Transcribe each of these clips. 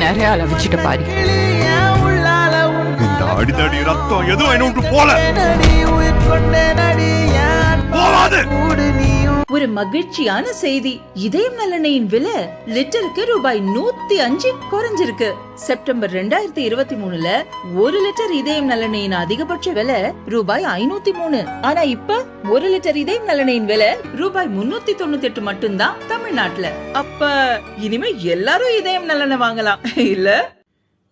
நிறைய அளவிச்சிட்ட பாரு. இந்த அடிதடி ரத்தம் எதுவும் என்ன விட்டு போல போவாது. ஒரு மகிழ்ச்சியான செய்தி. இதயம் நல்லெண்ணெயின் விலை லிட்டருக்கு ரூபாய் 105 குறைஞ்சிருக்கு. செப்டம்பர் 2023ல 1 லிட்டர் இதயம் நல்லெண்ணெயின் அதிகபட்ச விலை ரூபாய் 503. ஆனா இப்ப 1 லிட்டர் இதயம் நல்லெண்ணெயின் விலை ரூபாய் 398 மட்டும்தான் தமிழ்நாட்டுல. அப்ப இனிமே எல்லாரும் இதயம் நல்லெண்ணெய் வாங்கலாம் இல்ல?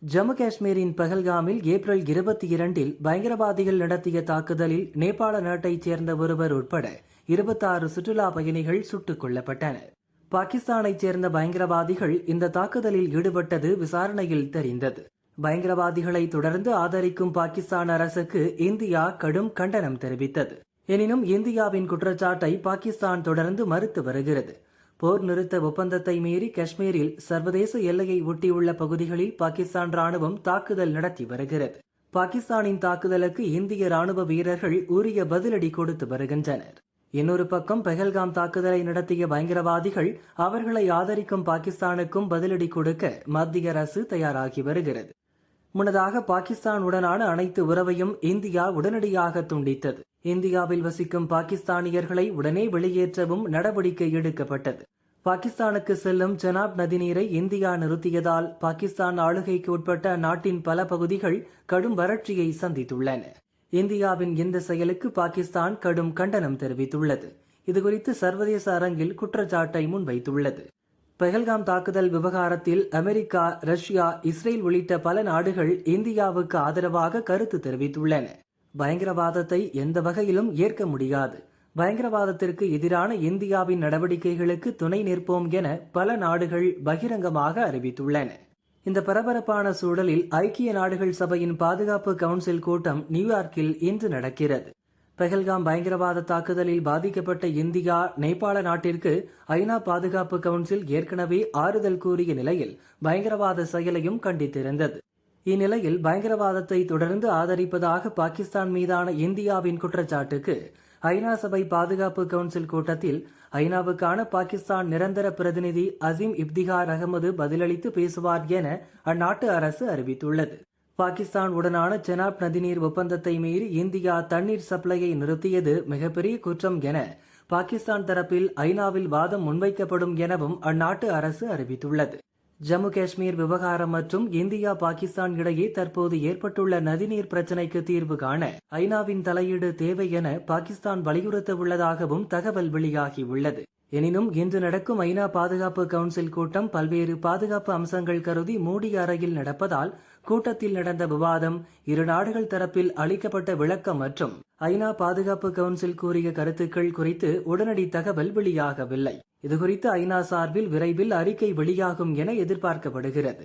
ஜம்மு காஷ்மீரின் பஹல்காமில் ஏப்ரல் 22 பயங்கரவாதிகள் நடத்திய தாக்குதலில் நேபாள நாட்டைச் சேர்ந்த ஒருவர் உட்பட 26 சுற்றுலா பயணிகள் சுட்டுக் கொல்லப்பட்டனர். பாகிஸ்தானைச் சேர்ந்த பயங்கரவாதிகள் இந்த தாக்குதலில் ஈடுபட்டது விசாரணையில் தெரிந்தது. பயங்கரவாதிகளை தொடர்ந்து ஆதரிக்கும் பாகிஸ்தான் அரசுக்கு இந்தியா கடும் கண்டனம் தெரிவித்தது. எனினும் இந்தியாவின் குற்றச்சாட்டை பாகிஸ்தான் தொடர்ந்து மறுத்து வருகிறது. போர் நிறுத்த ஒப்பந்தத்தை மீறி காஷ்மீரில் சர்வதேச எல்லையை ஒட்டியுள்ள பகுதிகளில் பாகிஸ்தான் ராணுவம் தாக்குதல் நடத்தி வருகிறது. பாகிஸ்தானின் தாக்குதலுக்கு இந்திய ராணுவ வீரர்கள் உரிய பதிலடி கொடுத்து வருகின்றனர். இன்னொரு பக்கம் பஹல்காம் தாக்குதலை நடத்திய பயங்கரவாதிகள் அவர்களை ஆதரிக்கும் பாகிஸ்தானுக்கும் பதிலடி கொடுக்க மத்திய அரசு தயாராகி வருகிறது. முன்னதாக பாகிஸ்தானுடனான அனைத்து உறவையும் இந்தியா உடனடியாக துண்டித்தது. இந்தியாவில் வசிக்கும் பாகிஸ்தானியர்களை உடனே வெளியேற்றவும் நடவடிக்கை எடுக்கப்பட்டது. பாகிஸ்தானுக்கு செல்லும் செனாப் நதிநீரை இந்தியா நிறுத்தியதால் பாகிஸ்தான் ஆளுகைக்கு உட்பட்ட அந்நாட்டின் பல பகுதிகள் கடும் வறட்சியை சந்தித்துள்ளன. இந்தியாவின் இந்த செயலுக்கு பாகிஸ்தான் கடும் கண்டனம் தெரிவித்துள்ளது. இதுகுறித்து சர்வதேச அரங்கில் குற்றச்சாட்டை முன்வைத்துள்ளது. பஹல்காம் தாக்குதல் விவகாரத்தில் அமெரிக்கா, ரஷ்யா, இஸ்ரேல் உள்ளிட்ட பல நாடுகள் இந்தியாவுக்கு ஆதரவாக கருத்து தெரிவித்துள்ளன. பயங்கரவாதத்தை எந்த வகையிலும் ஏற்க முடியாது. பயங்கரவாதத்திற்கு எதிரான இந்தியாவின் நடவடிக்கைகளுக்கு துணை நிற்போம் என பல நாடுகள் பகிரங்கமாக அறிவித்துள்ளன. இந்த பரபரப்பான சூழலில் ஐக்கிய நாடுகள் சபையின் பாதுகாப்பு கவுன்சில் கூட்டம் நியூயார்க்கில் இன்று நடக்கிறது. பஹல்காம் பயங்கரவாத தாக்குதலில் பாதிக்கப்பட்ட இந்தியா, நேபாள நாட்டிற்கு ஐநா பாதுகாப்பு கவுன்சில் ஏற்கனவே ஆறுதல் கூறிய நிலையில் பயங்கரவாத செயலையும் கண்டித்திருந்தது. இந்நிலையில் பயங்கரவாதத்தை தொடர்ந்து ஆதரிப்பதாக பாகிஸ்தான் மீதான இந்தியாவின் குற்றச்சாட்டுக்கு ஐநா சபை பாதுகாப்பு கவுன்சில் கூட்டத்தில் ஐநாவுக்கான பாகிஸ்தான் நிரந்தர பிரதிநிதி அசீம் இப்திகார் அகமது பதிலளித்து பேசுவார் என அந்நாட்டு அரசு அறிவித்துள்ளது. பாகிஸ்தான் உடனான செனாப் நதிநீர் ஒப்பந்தத்தை மீறி இந்தியா தண்ணீர் சப்ளையை நிறுத்தியது மிகப்பெரிய குற்றம் என பாகிஸ்தான் தரப்பில் ஐநாவில் வாதம் முன்வைக்கப்படும் எனவும் அந்நாட்டு அரசு அறிவித்துள்ளது. ஜம்மு காஷ்மீர் விவகாரம் மற்றும் இந்தியா, பாகிஸ்தான் இடையே தற்போது ஏற்பட்டுள்ள நதிநீர் பிரச்சினைக்கு தீர்வு காண ஐநாவின் தலையீடு தேவை என பாகிஸ்தான் வலியுறுத்த உள்ளதாகவும் தகவல் வெளியாகியுள்ளது. எனினும் இன்று நடக்கும் ஐநா பாதுகாப்பு கவுன்சில் கூட்டம் பல்வேறு பாதுகாப்பு அம்சங்கள் கருதி மூடிய அறையில் நடப்பதால் கூட்டத்தில் நடந்த விவாதம், இரு நாடுகள் தரப்பில் அளிக்கப்பட்ட விளக்கம் மற்றும் ஐநா பாதுகாப்பு கவுன்சில் கூறிய கருத்துக்கள் குறித்து உடனடி தகவல் வெளியாகவில்லை. இதுகுறித்து ஐநா சார்பில் விரைவில் அறிக்கை வெளியாகும் என எதிர்பார்க்கப்படுகிறது.